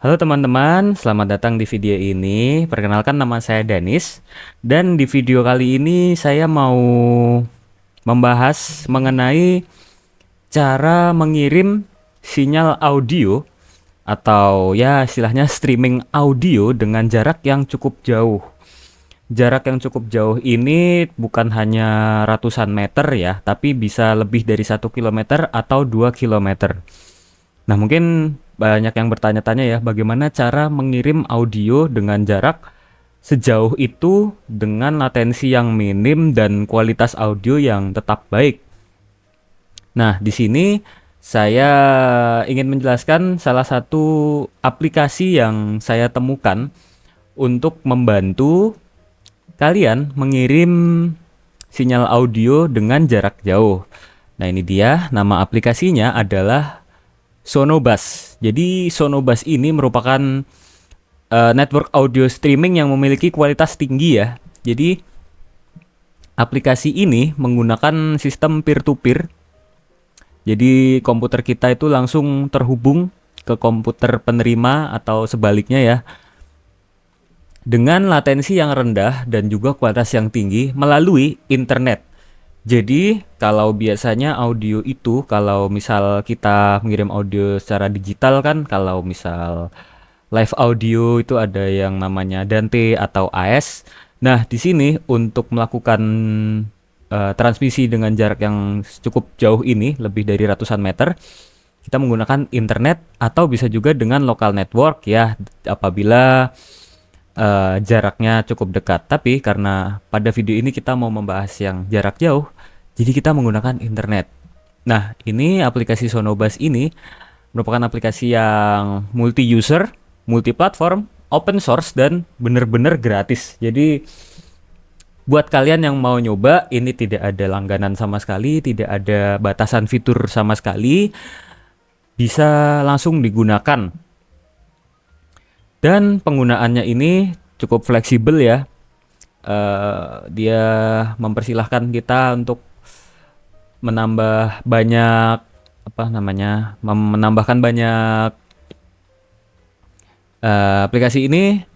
Halo teman-teman, selamat datang di video ini. Perkenalkan nama saya Danis. Dan di video kali ini saya mau membahas mengenai cara mengirim sinyal audio atau ya istilahnya streaming audio dengan jarak yang cukup jauh. Jarak yang cukup jauh ini bukan hanya ratusan meter ya, tapi bisa lebih dari 1 kilometer atau 2 kilometer. Nah, mungkin banyak yang bertanya-tanya ya, bagaimana cara mengirim audio dengan jarak sejauh itu dengan latensi yang minim dan kualitas audio yang tetap baik. Nah, di sini saya ingin menjelaskan salah satu aplikasi yang saya temukan untuk membantu kalian mengirim sinyal audio dengan jarak jauh. Nah, ini dia, nama aplikasinya adalah Sonobus. Jadi Sonobus ini merupakan network audio streaming yang memiliki kualitas tinggi ya. Jadi aplikasi ini menggunakan sistem peer to peer. Jadi komputer kita itu langsung terhubung ke komputer penerima atau sebaliknya ya. Dengan latensi yang rendah dan juga kualitas yang tinggi melalui internet. Jadi, kalau biasanya audio itu, kalau misal kita mengirim audio secara digital kan, kalau misal live audio itu ada yang namanya Dante atau AS. Nah, di sini untuk melakukan transmisi dengan jarak yang cukup jauh ini, lebih dari ratusan meter, kita menggunakan internet atau bisa juga dengan local network ya, apabila jaraknya cukup dekat. Tapi karena pada video ini kita mau membahas yang jarak jauh, jadi kita menggunakan internet. Nah, ini aplikasi Sonobus ini merupakan aplikasi yang multi-user, multi-platform, open source, dan bener-bener gratis. Jadi buat kalian yang mau nyoba, ini tidak ada langganan sama sekali, tidak ada batasan fitur sama sekali, bisa langsung digunakan. Dan penggunaannya ini cukup fleksibel ya. Dia mempersilahkan kita untuk menambah banyak menambahkan banyak aplikasi ini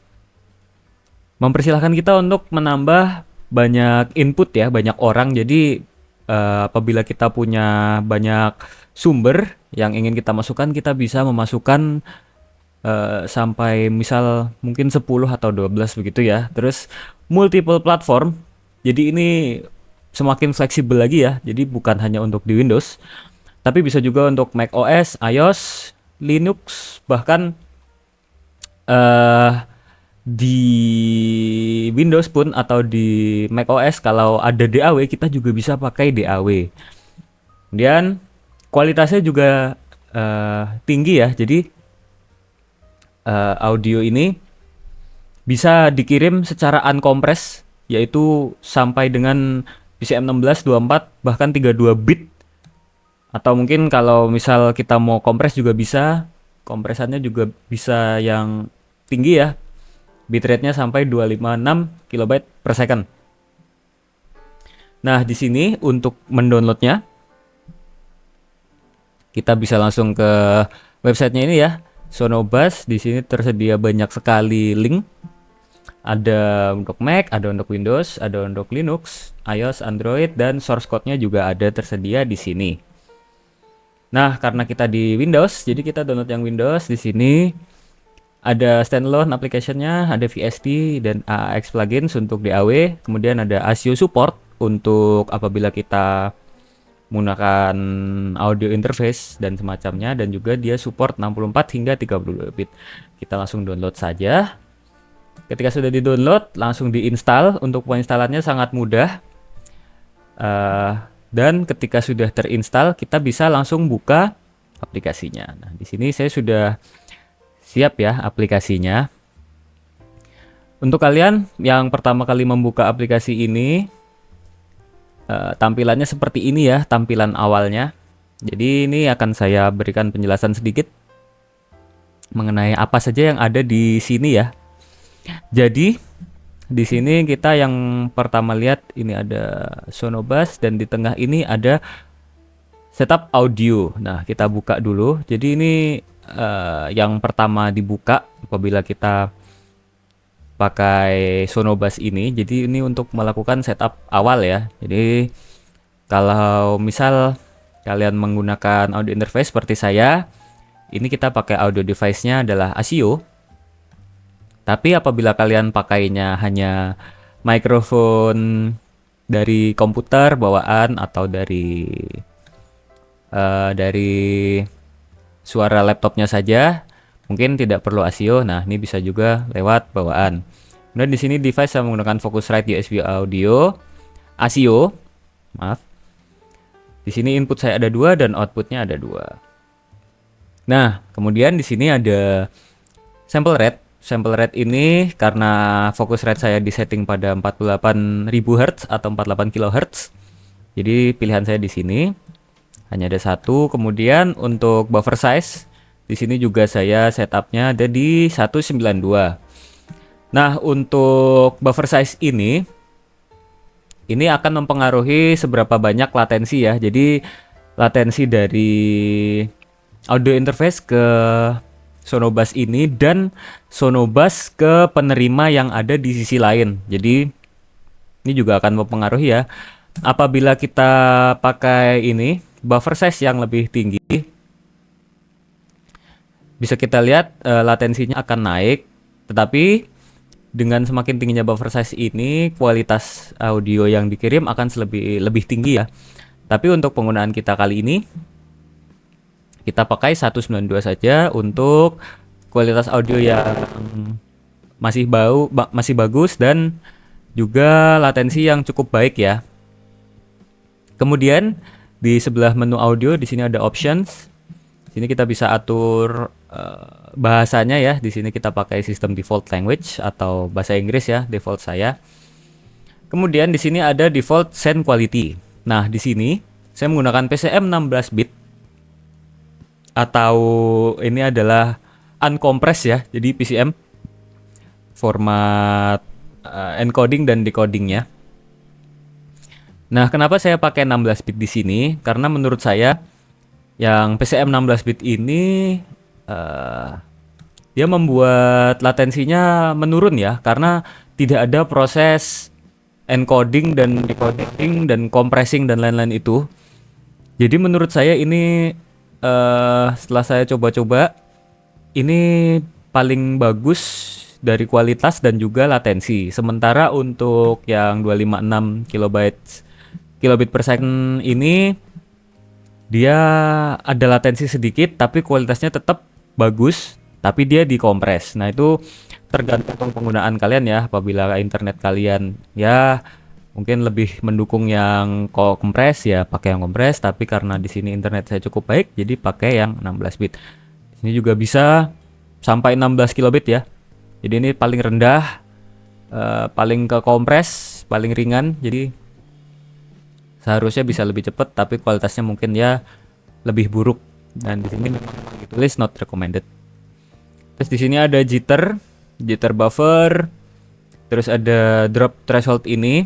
mempersilahkan kita untuk menambah banyak input ya, banyak orang. Jadi apabila kita punya banyak sumber yang ingin kita masukkan, kita bisa memasukkan sampai misal mungkin 10 atau 12 begitu ya. Terus multiple platform. Jadi ini semakin fleksibel lagi ya. Jadi bukan hanya untuk di Windows, tapi bisa juga untuk Mac OS, iOS, Linux, bahkan di Windows pun atau di Mac OS kalau ada DAW kita juga bisa pakai DAW. Kemudian kualitasnya juga tinggi ya. Jadi audio ini bisa dikirim secara uncompressed, yaitu sampai dengan PCM 16, 24, bahkan 32 bit. Atau mungkin kalau misal kita mau kompres juga bisa. Kompresannya juga bisa yang tinggi ya. Bitrate-nya sampai 256 kilobyte per second. Nah, di sini untuk mendownloadnya, kita bisa langsung ke websitenya ini ya. Sonobus, di sini tersedia banyak sekali link. Ada untuk Mac, ada untuk Windows, ada untuk Linux, iOS, Android, dan source code-nya juga ada tersedia di sini. Nah, karena kita di Windows, jadi kita download yang Windows. Di sini ada standalone application-nya, ada VST dan AAX plugins untuk DAW. Kemudian ada ASIO support untuk apabila kita menggunakan audio interface dan semacamnya, dan juga dia support 64 hingga 32 bit. Kita langsung download saja. Ketika sudah di-download, langsung diinstal. Untuk penginstalannya sangat mudah. Dan ketika sudah terinstall, kita bisa langsung buka aplikasinya. Nah, di sini saya sudah siap ya aplikasinya. Untuk kalian yang pertama kali membuka aplikasi ini, tampilannya seperti ini ya, tampilan awalnya. Jadi ini akan saya berikan penjelasan sedikit mengenai apa saja yang ada di sini ya. Jadi di sini kita yang pertama lihat ini ada Sonobus, dan di tengah ini ada setup audio. Nah, kita buka dulu. Jadi ini yang pertama dibuka apabila kita pakai Sonobus ini. Jadi ini untuk melakukan setup awal ya. Jadi kalau misal kalian menggunakan audio interface seperti saya, ini kita pakai audio device-nya adalah ASIO. Tapi apabila kalian pakainya hanya mikrofon dari komputer bawaan atau dari suara laptopnya saja, mungkin tidak perlu ASIO. Nah, ini bisa juga lewat bawaan. Kemudian di sini device saya menggunakan Focusrite USB audio ASIO. Maaf. Di sini input saya ada 2 dan outputnya ada 2. Nah, kemudian di sini ada sample rate. Sample rate ini karena Focusrite saya disetting pada 48.000 Hz atau 48 kHz. Jadi pilihan saya di sini hanya ada satu. Kemudian untuk buffer size di sini juga saya setupnya ada di 192. Nah, untuk buffer size ini akan mempengaruhi seberapa banyak latensi ya. Jadi latensi dari audio interface ke Sonobus ini dan Sonobus ke penerima yang ada di sisi lain. Jadi ini juga akan mempengaruhi ya. Apabila kita pakai ini buffer size yang lebih tinggi, bisa kita lihat latensinya akan naik. Tetapi dengan semakin tingginya buffer size ini, kualitas audio yang dikirim akan lebih tinggi ya. Tapi untuk penggunaan kita kali ini, kita pakai 192 saja untuk kualitas audio yang masih bagus dan juga latensi yang cukup baik ya. Kemudian di sebelah menu audio di sini ada options. Di sini kita bisa atur bahasanya ya. Di sini kita pakai sistem default language atau bahasa Inggris ya, default saya. Kemudian di sini ada default sound quality. Nah, di sini saya menggunakan PCM 16 bit atau ini adalah uncompressed ya. Jadi PCM format encoding dan decodingnya. Nah, kenapa saya pakai 16 bit di sini? Karena menurut saya yang PCM 16 bit ini dia membuat latensinya menurun ya, karena tidak ada proses encoding dan decoding dan compressing dan lain-lain itu. Jadi menurut saya ini setelah saya coba-coba, ini paling bagus dari kualitas dan juga latensi. Sementara untuk yang 256 kilobit per second ini dia ada latensi sedikit tapi kualitasnya tetap bagus, tapi dia dikompres. Nah, itu tergantung penggunaan kalian ya. Apabila internet kalian ya mungkin lebih mendukung yang kompres ya pakai yang kompres, tapi karena di sini internet saya cukup baik jadi pakai yang 16 bit. Ini juga bisa sampai 16 kilobit ya. Jadi ini paling rendah, paling ke kompres, paling ringan. Jadi seharusnya bisa lebih cepat, tapi kualitasnya mungkin ya lebih buruk. Dan di sini memang ditulis not recommended. Terus di sini ada jitter buffer, terus ada drop threshold ini.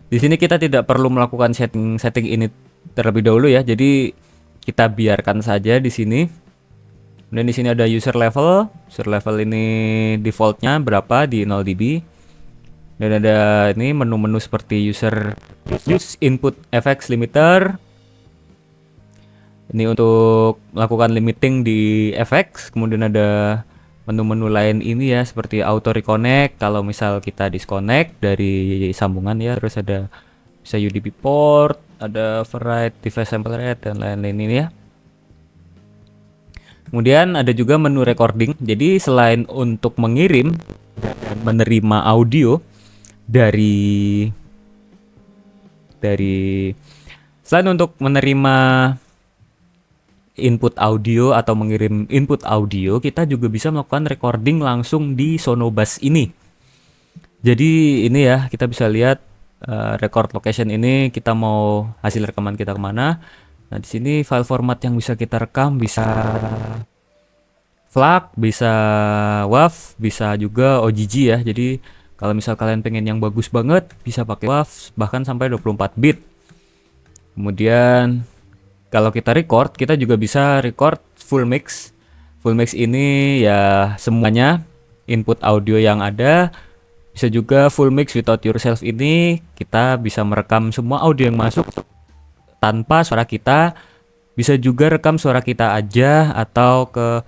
Di sini kita tidak perlu melakukan setting ini terlebih dahulu ya. Jadi kita biarkan saja di sini. Dan di sini ada user level. User level ini defaultnya berapa di 0 dB. Dan ada ini menu-menu seperti use input effects limiter. Ini untuk melakukan limiting di effects. Kemudian ada menu-menu lain ini ya, seperti auto reconnect kalau misal kita disconnect dari sambungan ya. Terus ada bisa UDP port, ada override device sample rate dan lain-lain ini ya. Kemudian ada juga menu recording. Jadi selain untuk mengirim dan menerima audio dari selain untuk menerima input audio atau mengirim input audio, kita juga bisa melakukan recording langsung di Sonobus ini. Jadi ini ya, kita bisa lihat record location ini, kita mau hasil rekaman kita kemana. Nah, di sini file format yang bisa kita rekam bisa FLAC, bisa WAV, bisa juga OGG ya. Jadi kalau misal kalian pengen yang bagus banget, bisa pakai WAV bahkan sampai 24 bit. Kemudian kalau kita record, kita juga bisa record full mix. Full mix ini ya semuanya input audio yang ada. Bisa juga full mix without yourself, ini kita bisa merekam semua audio yang masuk tanpa suara kita. Bisa juga rekam suara kita aja atau ke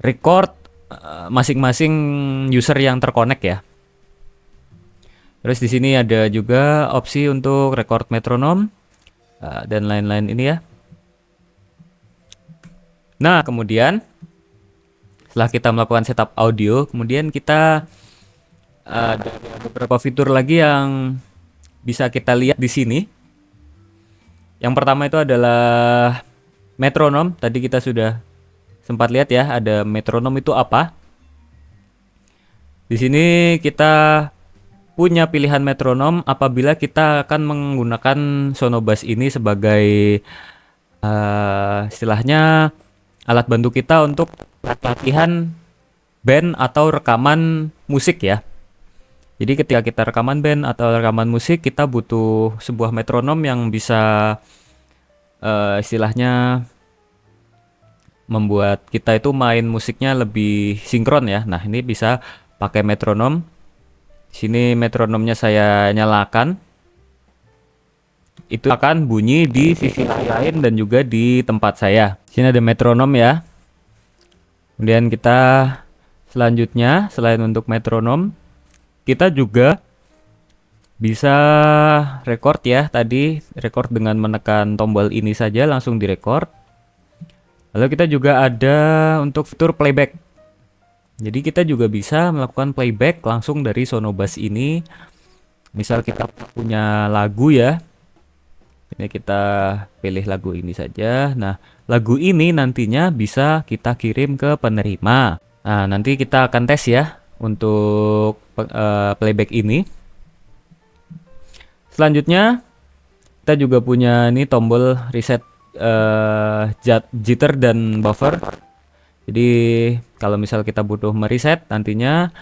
record masing-masing user yang terkonek ya. Terus di sini ada juga opsi untuk record metronom dan lain-lain ini ya. Nah, kemudian setelah kita melakukan setup audio, kemudian kita ada beberapa fitur lagi yang bisa kita lihat di sini. Yang pertama itu adalah metronom. Tadi kita sudah sempat lihat ya, ada metronom itu apa. Di sini kita punya pilihan metronom apabila kita akan menggunakan Sonobass ini sebagai istilahnya alat bantu kita untuk latihan band atau rekaman musik ya. Jadi ketika kita rekaman band atau rekaman musik, kita butuh sebuah metronom yang bisa istilahnya membuat kita itu main musiknya lebih sinkron ya. Nah, ini bisa pakai metronom. Sini metronomnya saya nyalakan. Itu akan bunyi di sisi lain dan juga di tempat saya. Sini ada metronom ya. Kemudian kita selanjutnya, selain untuk metronom, kita juga bisa record ya. Tadi record dengan menekan tombol ini saja langsung direcord. Lalu kita juga ada untuk fitur playback. Jadi kita juga bisa melakukan playback langsung dari Sonobass ini. Misal kita punya lagu ya. Ini kita pilih lagu ini saja. Nah, lagu ini nantinya bisa kita kirim ke penerima. Nah, nanti kita akan tes ya untuk playback ini. Selanjutnya kita juga punya ini tombol reset jitter dan buffer. Jadi kalau misal kita butuh mereset nantinya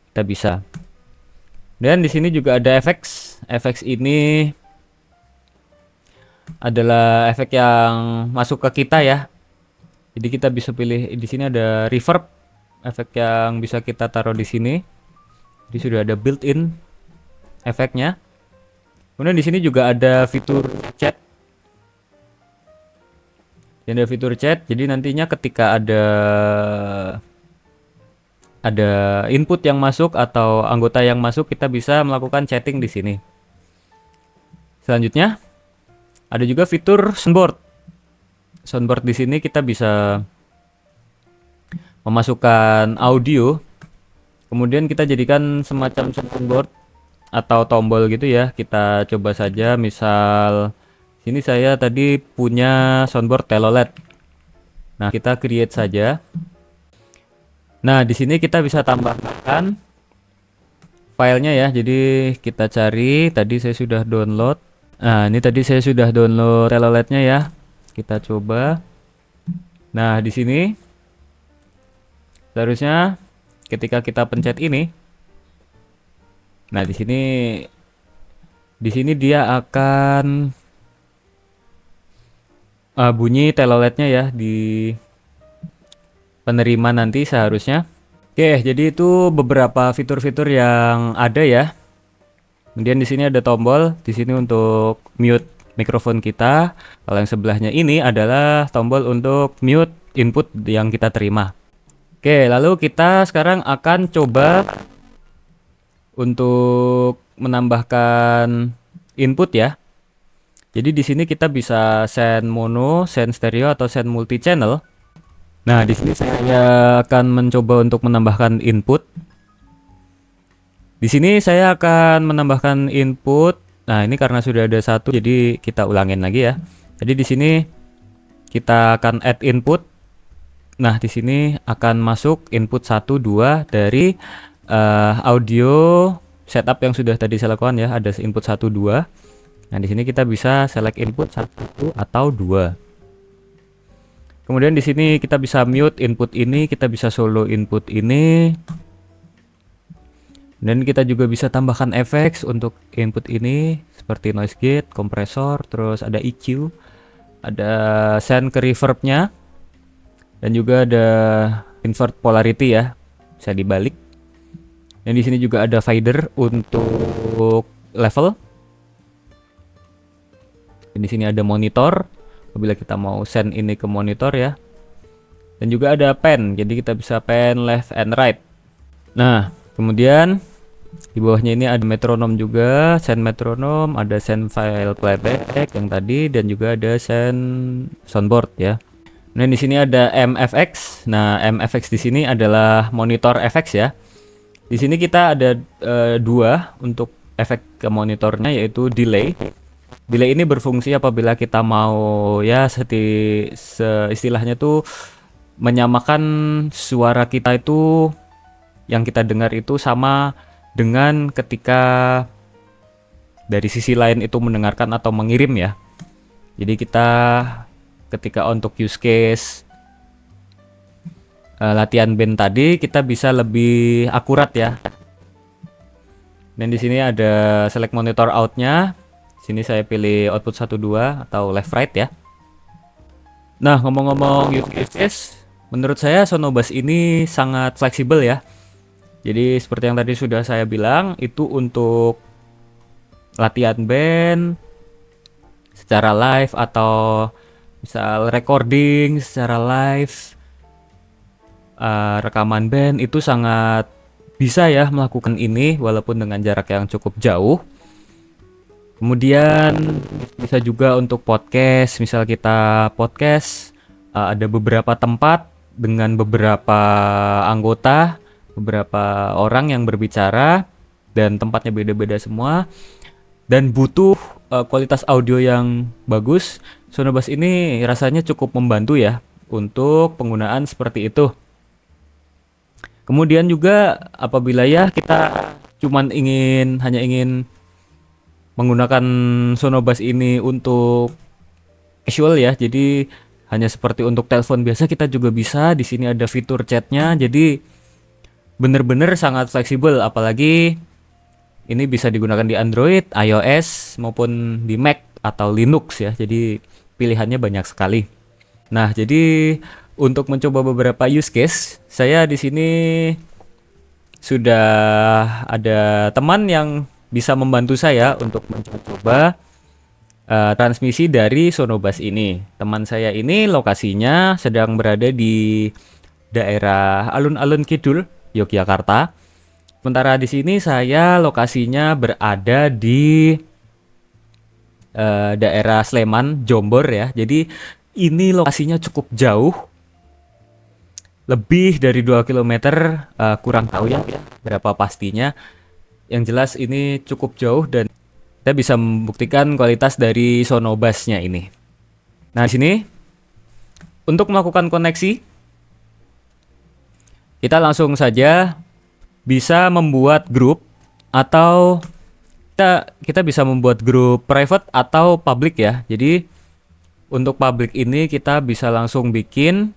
kita bisa. Dan di sini juga ada efek. Efek ini adalah efek yang masuk ke kita ya. Jadi kita bisa pilih di sini ada reverb, efek yang bisa kita taruh di sini. Jadi sudah ada built-in efeknya. Kemudian di sini juga ada fitur chat. Ada fitur chat, jadi nantinya ketika ada input yang masuk atau anggota yang masuk, kita bisa melakukan chatting di sini. Selanjutnya ada juga fitur soundboard. Soundboard di sini kita bisa memasukkan audio, kemudian kita jadikan semacam soundboard atau tombol gitu ya. Kita coba saja, misal sini saya tadi punya soundboard telolet. Nah, kita create saja. Nah, di sini kita bisa tambahkan filenya ya. Jadi kita cari, tadi saya sudah download. Nah, ini tadi saya sudah download teloletnya ya. Kita coba. Nah, di sini seharusnya ketika kita pencet ini, nah di sini dia akan bunyi teloletnya ya di penerima nanti seharusnya. Oke, jadi itu beberapa fitur-fitur yang ada ya. Kemudian di sini ada tombol di sini untuk mute mikrofon kita. Kalau yang sebelahnya ini adalah tombol untuk mute input yang kita terima. Oke, lalu kita sekarang akan coba untuk menambahkan input ya. Jadi di sini kita bisa send mono, send stereo atau send multi channel. Nah, di sini saya akan mencoba untuk menambahkan input. Di sini saya akan menambahkan input. Nah, ini karena sudah ada satu, jadi kita ulangin lagi ya. Jadi di sini kita akan add input. Nah, di sini akan masuk input 1, 2 dari audio setup yang sudah tadi saya lakukan ya. Ada input 1, 2. Nah, di sini kita bisa select input 1 atau 2. Kemudian di sini kita bisa mute input ini, kita bisa solo input ini. Dan kita juga bisa tambahkan efek untuk input ini seperti noise gate, kompresor, terus ada EQ, ada send ke reverbnya, dan juga ada invert polarity ya, bisa dibalik. Dan di sini juga ada fader untuk level. Dan di sini ada monitor, apabila kita mau send ini ke monitor ya. Dan juga ada pen, jadi kita bisa pen left and right. Nah, kemudian di bawahnya ini ada metronom juga, send metronom, ada send file playback yang tadi, dan juga ada send soundboard ya. Nah, di sini ada MFX. Nah, MFX di sini adalah monitor FX ya. Di sini kita ada dua untuk efek ke monitornya, yaitu delay. Delay ini berfungsi apabila kita mau ya istilahnya tuh menyamakan suara kita itu yang kita dengar itu sama dengan ketika dari sisi lain itu mendengarkan atau mengirim ya. Jadi kita ketika untuk use case latihan band tadi kita bisa lebih akurat ya. Dan di sini ada select monitor outnya. Sini saya pilih output 1-2 atau left right ya. Nah, ngomong-ngomong use cases, menurut saya Sonobus ini sangat fleksibel ya. Jadi seperti yang tadi sudah saya bilang, itu untuk latihan band secara live atau misal recording secara live, rekaman band itu sangat bisa ya melakukan ini walaupun dengan jarak yang cukup jauh. Kemudian bisa juga untuk podcast, misal kita podcast ada beberapa tempat dengan beberapa anggota, beberapa orang yang berbicara dan tempatnya beda-beda semua dan butuh kualitas audio yang bagus. Sonobus ini rasanya cukup membantu ya untuk penggunaan seperti itu. Kemudian juga apabila ya kita hanya ingin menggunakan Sonobus ini untuk casual ya, jadi hanya seperti untuk telepon biasa kita juga bisa. Di sini ada fitur chatnya, jadi bener-bener sangat fleksibel. Apalagi ini bisa digunakan di Android, iOS maupun di Mac atau Linux ya. Jadi pilihannya banyak sekali. Nah, jadi untuk mencoba beberapa use case, saya di sini sudah ada teman yang bisa membantu saya untuk mencoba transmisi dari Sonobus ini. Teman saya ini lokasinya sedang berada di daerah alun-alun Kidul, Yogyakarta. Sementara di sini saya lokasinya berada di daerah Sleman, Jombor ya. Jadi ini lokasinya cukup jauh, lebih dari 2 km, kurang tahu ya berapa pastinya. Yang jelas ini cukup jauh dan kita bisa membuktikan kualitas dari Sonobusnya ini. Nah, di sini untuk melakukan koneksi kita langsung saja bisa membuat grup, atau kita bisa membuat grup private atau public ya. Jadi untuk public ini kita bisa langsung bikin,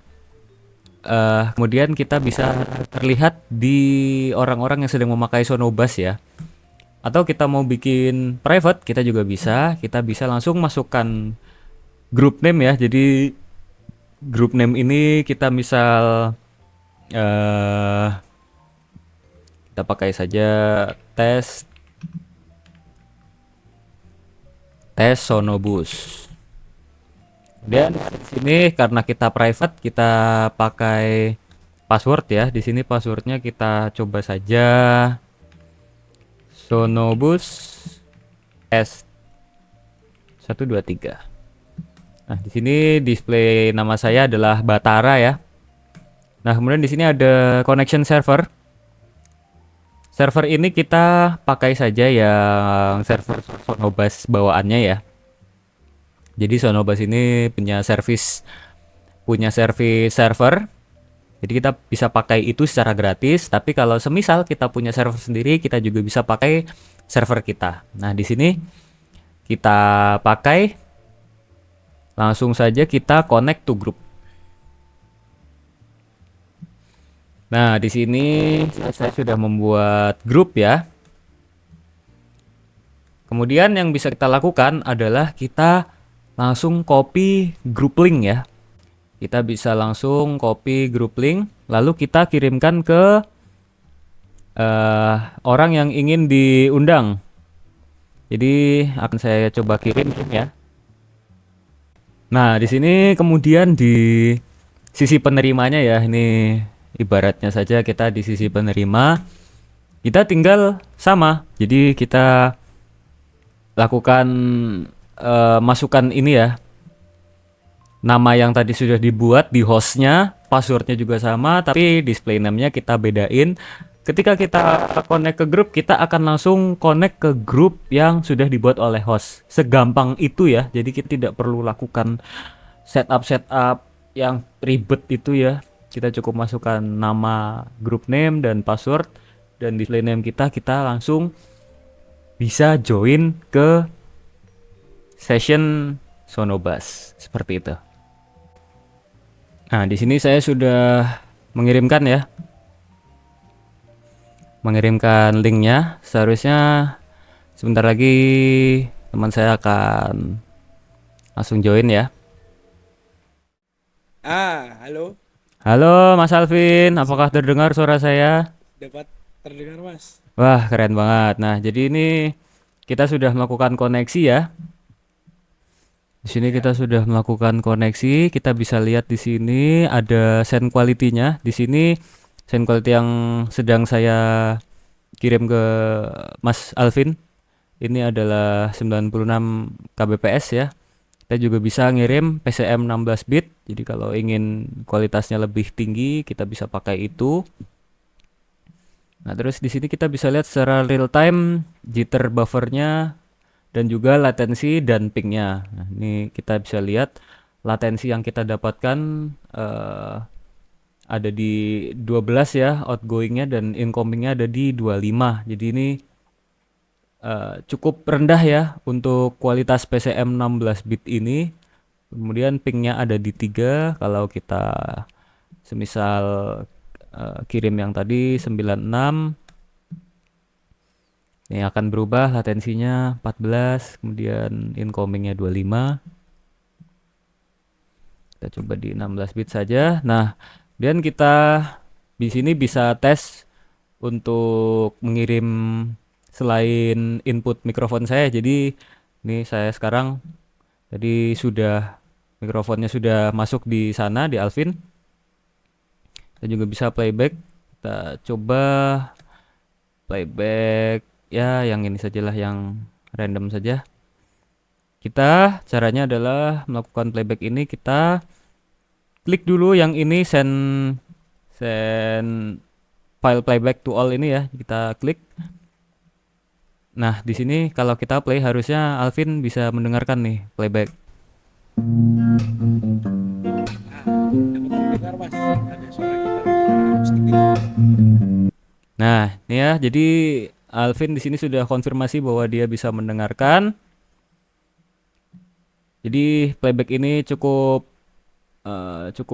kemudian kita bisa terlihat di orang-orang yang sedang memakai Sonobus ya. Atau kita mau bikin private, kita juga bisa. Kita bisa langsung masukkan group name ya. Jadi group name ini kita misal kita pakai saja tes Sonobus. Dan di sini karena kita private, kita pakai password ya. Di sini passwordnya kita coba saja Sonobus S123. Nah, di sini display nama saya adalah Batara ya. Nah, kemudian di sini ada connection server. Server ini kita pakai saja yang server Sonobus bawaannya ya. Jadi Sonobus ini punya service server. Jadi kita bisa pakai itu secara gratis, tapi kalau semisal kita punya server sendiri, kita juga bisa pakai server kita. Nah, di sini kita pakai, langsung saja kita connect to group. Nah, di sini saya sudah membuat grup ya. Kemudian yang bisa kita lakukan adalah kita langsung copy group link ya. Kita bisa langsung copy group link, lalu kita kirimkan ke orang yang ingin diundang. Jadi akan saya coba kirim ya. Nah, di sini kemudian di sisi penerimanya ya, ini ibaratnya saja kita di sisi penerima, kita tinggal sama. Jadi kita lakukan masukkan ini ya, nama yang tadi sudah dibuat di hostnya, passwordnya juga sama, tapi display name-nya kita bedain. Ketika kita connect ke grup, kita akan langsung connect ke grup yang sudah dibuat oleh host. Segampang itu ya, jadi kita tidak perlu lakukan setup yang ribet itu ya. Kita cukup masukkan nama group name dan password, dan display name kita langsung bisa join ke session Sonobus seperti itu. Nah, di sini saya sudah mengirimkan ya. Mengirimkan linknya. Seharusnya sebentar lagi teman saya akan langsung join ya. Halo, Halo Mas Alvin, apakah terdengar suara saya? dapat terdengar Mas. Wah, keren banget. Nah, jadi ini kita sudah melakukan koneksi ya. Di sini Ya, kita sudah melakukan koneksi. Kita bisa lihat di sini ada sound quality-nya. Di sini sound quality yang sedang saya kirim ke Mas Alvin. Ini adalah 96 kbps ya. Kita juga bisa ngirim PCM 16 bit. Jadi kalau ingin kualitasnya lebih tinggi, kita bisa pakai itu. Nah, terus di sini kita bisa lihat secara real time jitter buffernya dan juga latensi dan pingnya. Nah, ini kita bisa lihat latensi yang kita dapatkan ada di 12 ya outgoingnya, dan incomingnya ada di 25. Jadi ini cukup rendah ya untuk kualitas PCM 16 bit ini. Kemudian pingnya ada di 3. Kalau kita semisal kirim yang tadi 96, ini akan berubah latensinya 14, kemudian incomingnya 25. Kita coba di 16 bit saja. Nah, dan kita di sini bisa tes untuk mengirim selain input mikrofon saya. Jadi ini saya sekarang jadi mikrofonnya sudah masuk di sana di Alvin. Kita juga bisa playback. Kita coba playback ya, yang ini sajalah, yang random saja. Kita caranya adalah melakukan playback ini, kita klik dulu yang ini send file playback to all ini ya, kita klik. Nah, di sini kalau kita play harusnya Alvin bisa mendengarkan nih playback. Dapat terdengar Mas. Ada suara gitar akustik gitu. Nah, ini ya, jadi Alvin di sini sudah konfirmasi bahwa dia bisa mendengarkan. Jadi playback ini cukup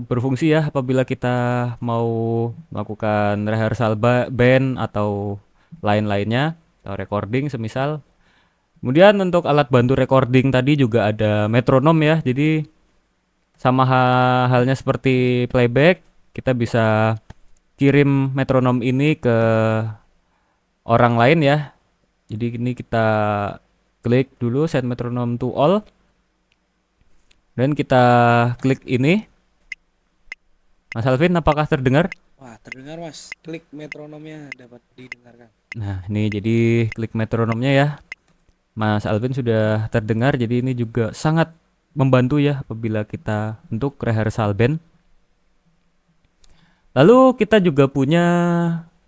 berfungsi ya apabila kita mau melakukan rehearsal band atau lain-lainnya, atau recording semisal. Kemudian untuk alat bantu recording tadi juga ada metronom ya. Jadi sama halnya seperti playback, kita bisa kirim metronom ini ke orang lain ya. Jadi ini kita klik dulu set metronom to all, dan kita klik ini. Mas Alvin, apakah terdengar? Wah, terdengar Mas. Klik metronomnya dapat didengarkan. Nah, ini jadi klik metronomnya ya. Mas Alvin sudah terdengar, jadi ini juga sangat membantu ya apabila kita untuk rehearsal band. Lalu kita juga punya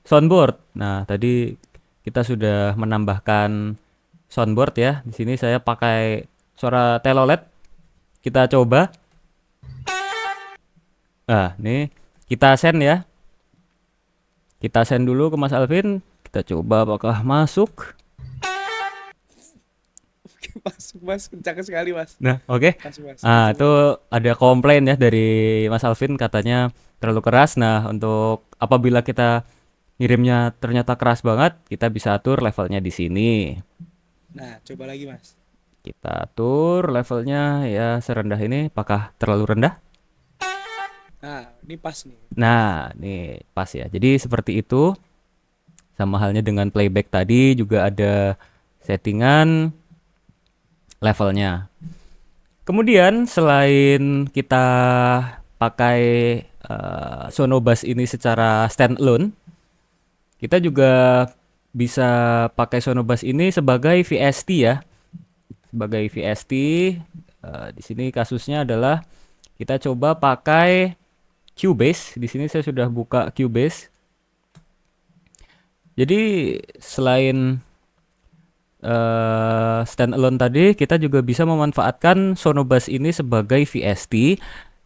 soundboard. Nah, tadi kita sudah menambahkan soundboard ya. Di sini saya pakai suara telolet. Kita coba. Nah, ini kita send ya. Kita send dulu ke Mas Alvin. Kita coba apakah masuk. Masuk Mas, kencang sekali Mas. Nah, oke. Masuk Mas. Ah, Masuk, itu Mas. ada komplain ya dari Mas Alvin, katanya terlalu keras. Nah, untuk apabila kita ngirimnya ternyata keras banget, kita bisa atur levelnya di sini. Nah, coba lagi Mas. Kita atur levelnya ya serendah ini. Apakah terlalu rendah? Nah, ini pas nih. Nah, nih pas ya. Jadi seperti itu. Sama halnya dengan playback tadi juga ada settingan levelnya. Kemudian selain kita pakai Sonobuds ini secara standalone, kita juga bisa pakai Sonobuds ini sebagai VST ya. Sebagai VST, di sini kasusnya adalah kita coba pakai Cubase. Di sini saya sudah buka Cubase. Jadi selain standalone tadi, kita juga bisa memanfaatkan Sonobuds ini sebagai VST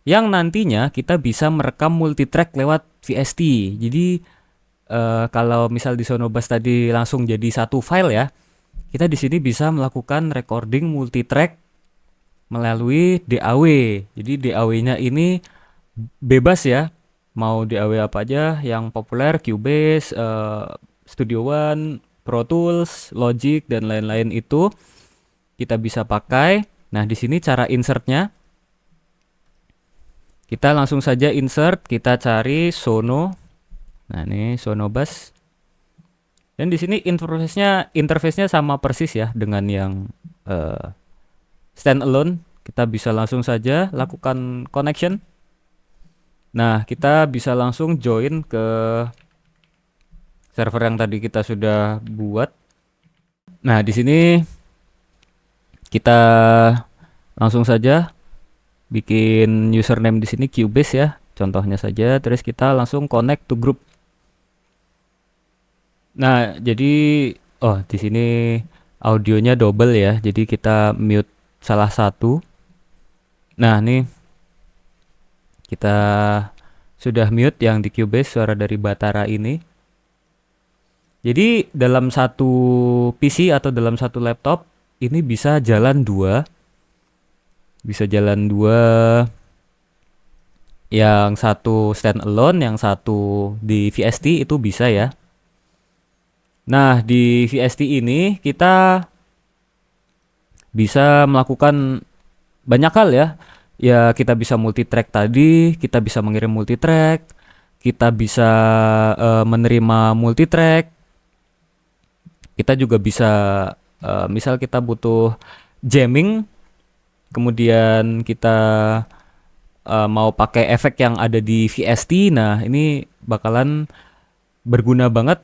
yang nantinya kita bisa merekam multitrack lewat VST. Jadi kalau misal di Sonobuds tadi langsung jadi satu file ya, kita di sini bisa melakukan recording multitrack melalui DAW. Jadi DAW-nya ini bebas ya, mau DAW apa aja yang populer, Cubase, Studio One, Pro Tools, Logic dan lain-lain itu kita bisa pakai. Nah, di sini cara insertnya kita langsung saja insert, kita cari Sono. Nah, ini Sonobuds. Dan di sini interface-nya sama persis ya dengan yang standalone. Kita bisa langsung saja lakukan connection. Nah, kita bisa langsung join ke server yang tadi kita sudah buat. Nah, di sini kita langsung saja bikin username di sini Cubase ya, contohnya saja. Terus kita langsung connect to group. Nah, jadi di sini audionya double ya. Jadi kita mute salah satu. Nah, nih kita sudah mute yang di Cubase suara dari Batara ini. Jadi dalam satu PC atau dalam satu laptop ini bisa jalan dua. Bisa jalan dua. Yang satu standalone, yang satu di VST itu bisa ya. Nah, di VST ini kita bisa melakukan banyak hal ya. Ya, kita bisa multitrack tadi, kita bisa mengirim multitrack, kita bisa menerima multitrack. Kita juga bisa misal kita butuh jamming, kemudian kita mau pakai efek yang ada di VST. Nah, ini bakalan berguna banget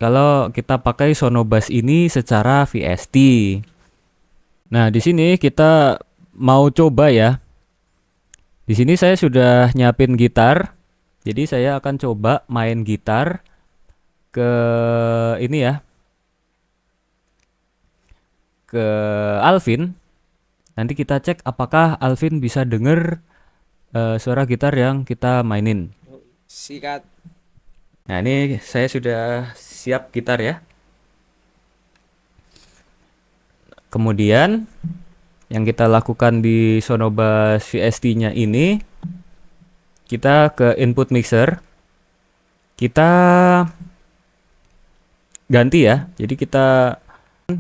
kalau kita pakai Sonobuds ini secara VST. Nah, di sini kita mau coba ya. Di sini saya sudah nyiapin gitar. Jadi saya akan coba main gitar ke ini ya. Ke Alvin. Nanti kita cek apakah Alvin bisa denger suara gitar yang kita mainin. Sikat. Nah, ini saya sudah siap gitar ya. Kemudian yang kita lakukan di Sonobuds VST-nya ini, kita ke input mixer. Kita ganti ya. Jadi kita,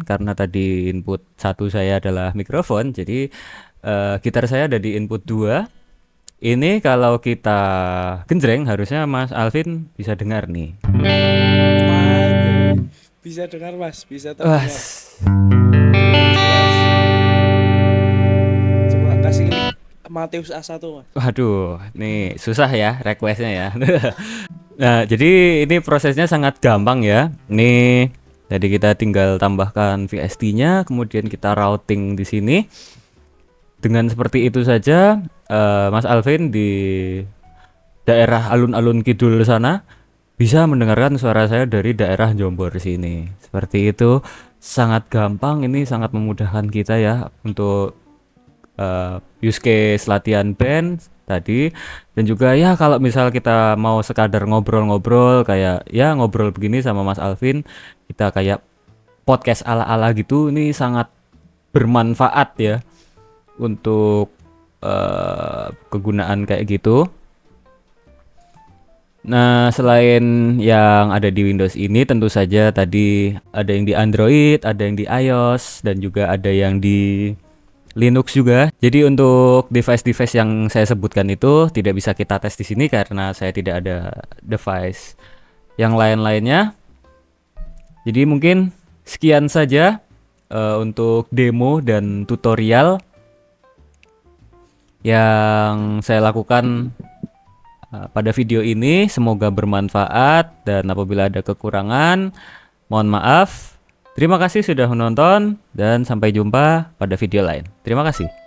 karena tadi input satu saya adalah mikrofon, jadi gitar saya ada di input 2. Ini kalau kita genjreng harusnya Mas Alvin bisa dengar nih. Bisa dengar Mas, bisa Wah, terdengar. Coba kasih link Matius A1 Mas. waduh, nih susah ya requestnya ya. Nah, jadi ini prosesnya sangat gampang ya. Nih, jadi kita tinggal tambahkan VST-nya, kemudian kita routing di sini. Dengan seperti itu saja, Mas Alvin di daerah alun-alun kidul sana bisa mendengarkan suara saya dari daerah Jombor sini. Seperti itu, sangat gampang. Ini sangat memudahkan kita ya untuk use case latihan band tadi. Dan juga ya kalau misal kita mau sekadar ngobrol-ngobrol kayak ya ngobrol begini sama Mas Alvin, kita kayak podcast ala-ala gitu, ini sangat bermanfaat ya untuk kegunaan kayak gitu. Nah, selain yang ada di Windows ini, tentu saja tadi ada yang di Android, ada yang di iOS, dan juga ada yang di Linux juga. Jadi untuk device-device yang saya sebutkan itu tidak bisa kita tes di sini karena saya tidak ada device yang lain-lainnya. Jadi mungkin sekian saja untuk demo dan tutorial yang saya lakukan pada video ini. Semoga bermanfaat, dan apabila ada kekurangan mohon maaf. Terima kasih sudah menonton dan sampai jumpa pada video lain. Terima kasih.